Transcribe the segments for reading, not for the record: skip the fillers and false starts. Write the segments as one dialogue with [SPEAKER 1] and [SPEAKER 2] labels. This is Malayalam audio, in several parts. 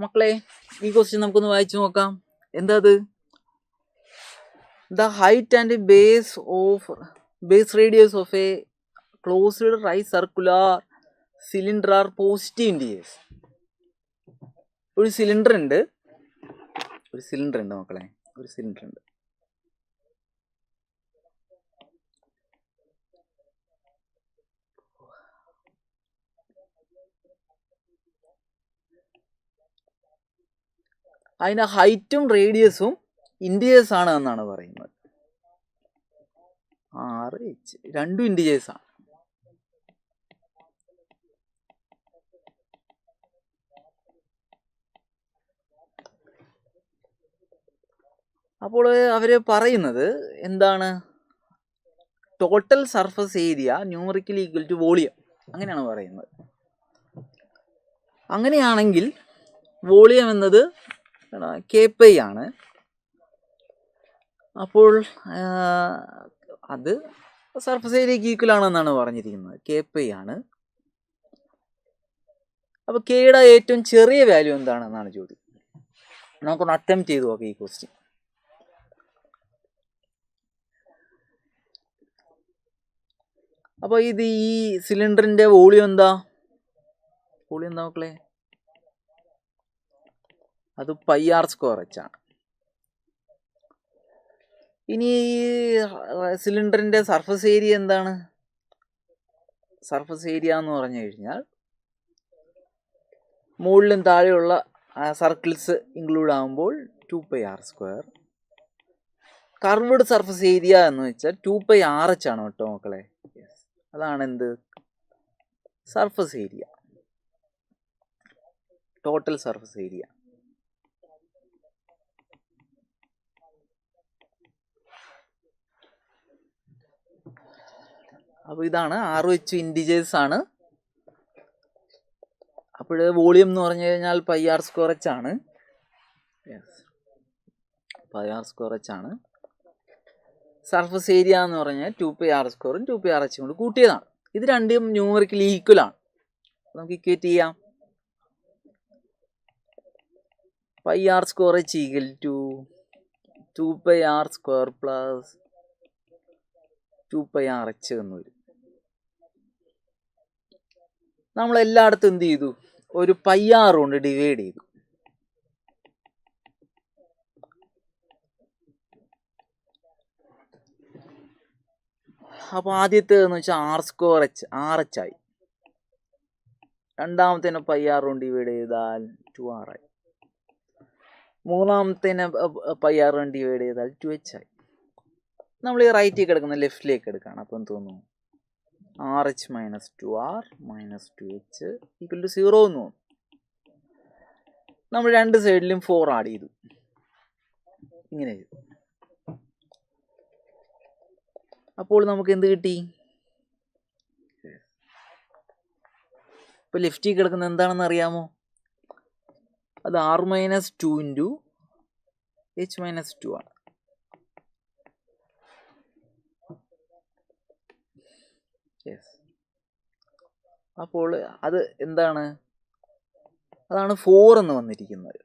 [SPEAKER 1] മക്കളെ, ഈ ക്വസ്റ്റ്യൻ നമുക്കൊന്ന് വായിച്ചു നോക്കാം. എന്താ അത്? The height and base radius of a closed right circular cylinder are positive integers. ഒരു സിലിണ്ടർ ഉണ്ട് മക്കളെ, ഒരു സിലിണ്ടർ ഉണ്ട്. അതിൻ്റെ ഹൈറ്റും റേഡിയസും ഇൻഡിജേഴ്സ് ആണ് എന്നാണ് പറയുന്നത്. 6H രണ്ടും ഇൻഡിജേഴ്സ് ആണ്. അപ്പോൾ അവര് പറയുന്നത് എന്താണ്? Total surface area numerically equal to volume, അങ്ങനെയാണ് പറയുന്നത്. അങ്ങനെയാണെങ്കിൽ വോളിയം എന്നത് K/π ആണ്. അപ്പോൾ അത് സർഫസ് ഏരിയക്ക് ഈക്വൽ ആണെന്നാണ് പറഞ്ഞിരിക്കുന്നത്. K/π ആണ്. അപ്പോൾ കെയുടെ ഏറ്റവും ചെറിയ വാല്യൂ എന്താണെന്നാണ് ചോദ്യം. നമുക്കൊന്ന് അറ്റംപ്റ്റ് ചെയ്ത് നോക്കാം ഈ ക്വസ്റ്റ്യൻ. അപ്പോൾ ഇത് ഈ സിലിണ്ടറിന്റെ വോളിയം എന്താ മക്കളെ? അത് πr²h ആണ്. ഇനി സിലിണ്ടറിന്റെ സർഫസ് ഏരിയ എന്താണ്? സർഫസ് ഏരിയ എന്ന് പറഞ്ഞു കഴിഞ്ഞാൽ മുകളിലും താഴെയുള്ള സർക്കിൾസ് ഇൻക്ലൂഡ് ആകുമ്പോൾ 2πr². കർവ്ഡ് സർഫസ് ഏരിയ എന്ന് വെച്ചാൽ 2πrh ആണ് കേട്ടോ മക്കളെ. അതാണ് എന്ത്? Surface area, total surface area. അപ്പോൾ ഇതാണ് RH ഇൻഡിജേഴ്സ് ആണ്. അപ്പോൾ വോളിയം എന്ന് പറഞ്ഞു കഴിഞ്ഞാൽ πr²h ആണ്. πr²h ആണ്. സർഫസ് ഏരിയ എന്ന് പറഞ്ഞാൽ 2πr²ഉം 2πrh കൊണ്ട് കൂട്ടിയതാണ്. ഇത് രണ്ടും ന്യൂമറിക്കലി ഈക്വൽ ആണ്. നമുക്ക് ഇക്വേറ്റ് ചെയ്യാം. πr²h equal to 2πr² plus 2πrh എന്ന് വരും. നമ്മൾ എല്ലായിടത്തും എന്ത് ചെയ്തു? ഒരു πr കൊണ്ട് ഡിവൈഡ് ചെയ്തു. അപ്പോൾ ആദ്യത്തേതെന്ന് വെച്ചാൽ RH ആയി. രണ്ടാമത്തേനെ πr കൊണ്ട് ഡിവൈഡ് ചെയ്താൽ 2r ആയി. മൂന്നാമത്തേനെ πr കൊണ്ട് ഡിവൈഡ് ചെയ്താൽ 2h ആയി. നമ്മൾ ഈ റൈറ്റിലേക്ക് എടുക്കുന്ന ലെഫ്റ്റിലേക്ക് എടുക്കുകയാണ്. അപ്പോൾ എന്ത് തോന്നുന്നു? RH - 2r - 2h equal to 0 എന്ന് തോന്നുന്നു. നമ്മൾ രണ്ട് സൈഡിലും 4 ആഡ് ചെയ്തു. ഇങ്ങനെ ചെയ്തു. അപ്പോൾ നമുക്ക് എന്ത് കിട്ടി? ഇപ്പോൾ ലെഫ്റ്റിലേക്ക് കിടക്കുന്നത് എന്താണെന്ന് അറിയാമോ? അത് r - 2 × h - 2 ആണ്. അപ്പോൾ അത് എന്താണ്? അതാണ് 4 എന്ന് വന്നിരിക്കുന്നത്.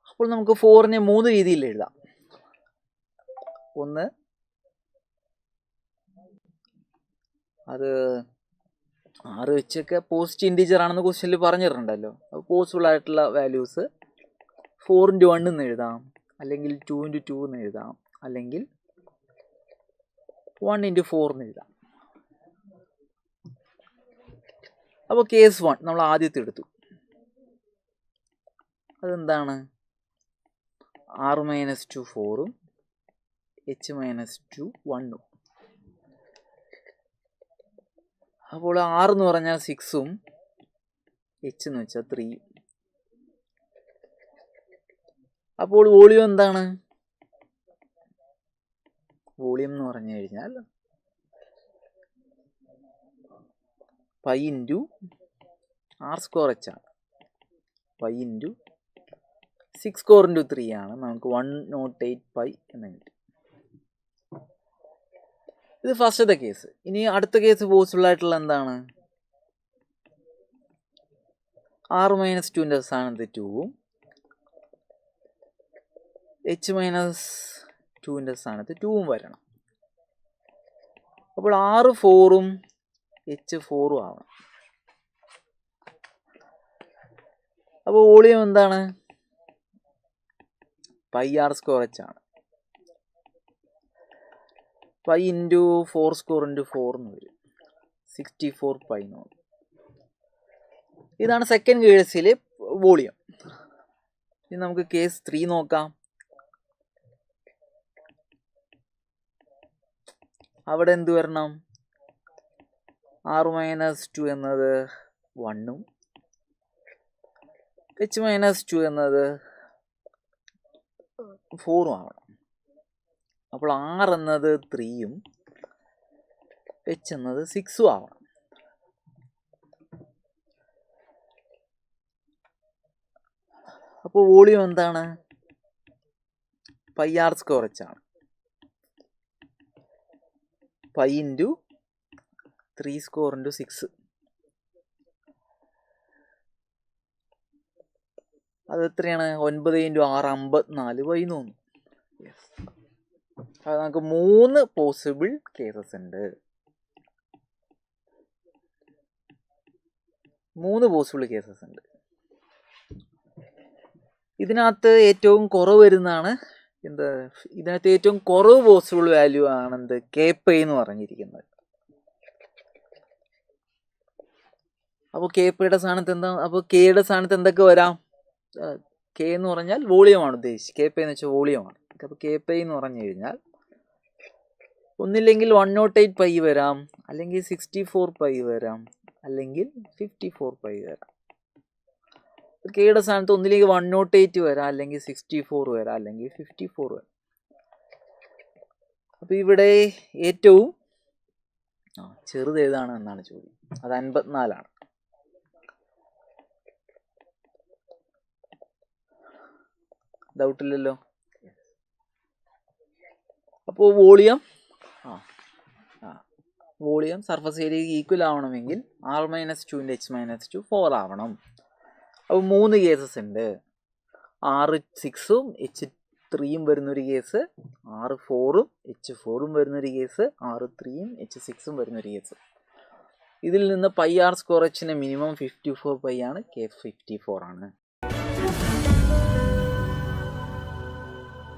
[SPEAKER 1] അപ്പോൾ നമുക്ക് 4നെ 3 രീതിയിൽ എഴുതാം. ഒന്ന്, അത് RH ഒക്കെ പോസിറ്റീവ് ഇൻഡിജർ ആണെന്ന് ക്വസ്റ്റ്യനിൽ പറഞ്ഞിട്ടുണ്ടല്ലോ. അപ്പോൾ പോസിബിൾ ആയിട്ടുള്ള വാല്യൂസ് 4 × 1 എന്ന് എഴുതാം, അല്ലെങ്കിൽ 2 × 2 എന്ന് എഴുതാം, അല്ലെങ്കിൽ 1 × 4 എന്ന് എഴുതാം. അപ്പോൾ കേസ് 1 നമ്മൾ ആദ്യത്തെ എടുത്തു. അതെന്താണ്? r - 2 4ഉം h - 2 1ഉം. അപ്പോൾ r എന്ന് പറഞ്ഞാൽ 6ഉം h എന്ന് വെച്ചാൽ 3. അപ്പോൾ വോളിയം എന്താണ്? വോളിയം എന്ന് പറഞ്ഞു കഴിഞ്ഞാൽ π × r²h ആണ്. π × 6 core × 3 ആണ്. നമുക്ക് 108π എന്ന് കിട്ടി. ഇത് ഫസ്റ്റത്തെ കേസ്. ഇനി അടുത്ത കേസ് പോസിബിൾ ആയിട്ടുള്ള എന്താണ്? ആറ് മൈനസ് ടുവിൻ്റെ സ്ഥാനത്ത് 2ഉം എച്ച് മൈനസ് ടുവിൻ്റെ സ്ഥാനത്ത് 2ഉം വരണം. അപ്പോൾ ആറ് 4ഉം എച്ച് 4ഉം ആവണം. അപ്പോൾ വോളിയം എന്താണ്? പൈ ആർ സ്ക്വയർ എച്ച് ആണ്. പൈ ഇൻറ്റു 4 സ്ക്വയർ ഇൻറ്റു 4 എന്ന് വരും, 64 പൈ എന്ന് പറയും. ഇതാണ് സെക്കൻഡ് കേസിൽ വോളിയം. ഇനി നമുക്ക് കേസ് 3 നോക്കാം. അവിടെ എന്ത് വരണം? ആറ് മൈനസ് 2 എന്നത് 1ഉം എച്ച് മൈനസ് 2 എന്നത് 4ഉം ആവണം. അപ്പോൾ ആർ എന്നത് 3ഉം എച്ച് എന്നത് 6ഉം ആവണം. അപ്പോൾ വോളിയം എന്താണ്? പൈ ആർ സ്ക്വയർ എച്ച് ആണ്. Pi into 3 square into 6. അത് എത്രയാണ്? 9 ഇൻറ്റു 6 54 പൈ എന്ന് തോന്നുന്നു. അത് നമുക്ക് 3 പോസിബിൾ കേസസ് ഉണ്ട്. 3 പോസിബിൾ കേസസ് ഉണ്ട്. ഇതിനകത്ത് ഏറ്റവും കുറവ് വരുന്നതാണ് എന്ത്? ഇതിനകത്ത് ഏറ്റവും കുറവ് പോസിബിൾ വാല്യൂ ആണ് എന്ത്? കെ പൈ എന്ന് പറഞ്ഞിരിക്കുന്നത്. അപ്പോൾ കെ പൈയുടെ സ്ഥാനത്ത് എന്താ? അപ്പോൾ കെയുടെ സ്ഥാനത്ത് എന്തൊക്കെ വരാം? കെ എന്ന് പറഞ്ഞാൽ വോളിയമാണ് ഉദ്ദേശിച്ചത്. കെ പൈ എന്ന് വെച്ചാൽ വോളിയമാണ്. അപ്പോൾ കെ പൈ എന്ന് പറഞ്ഞു കഴിഞ്ഞാൽ ഒന്നില്ലെങ്കിൽ 108 പൈ വരാം, അല്ലെങ്കിൽ 64 പൈ വരാം, അല്ലെങ്കിൽ 54 പൈ വരാം. കെയുടെ സ്ഥാനത്ത് ഒന്നിലേക്ക് 108 വരാം, അല്ലെങ്കിൽ 64 വരാം, അല്ലെങ്കിൽ 54 വരാം. അപ്പോൾ ഇവിടെ ഏറ്റവും ചെറുത് ഏതാണ് എന്നാണ് ചോദ്യം. അത് 54 ആണ്. ഡൗട്ടില്ലല്ലോ. അപ്പോൾ വോളിയം സർഫസ് ഏരിയക്ക് ഈക്വൽ ആവണമെങ്കിൽ ആർ മൈനസ് 2 എച്ച് മൈനസ് 2 4 ആവണം. അപ്പോൾ 3 കേസസ് ഉണ്ട്. ആറ് 6ഉം എച്ച് 3ഉം വരുന്നൊരു കേസ്, ആറ് 4ഉം എച്ച് 4ഉം വരുന്നൊരു കേസ്, ആറ് 3ഉം എച്ച് 6ഉം വരുന്നൊരു കേസ്. ഇതിൽ നിന്ന് പൈ ആർ സ്ക്വയർ എച്ചിൻ്റെ മിനിമം 54 പൈ ആണ്, കെ 54 ആണ്.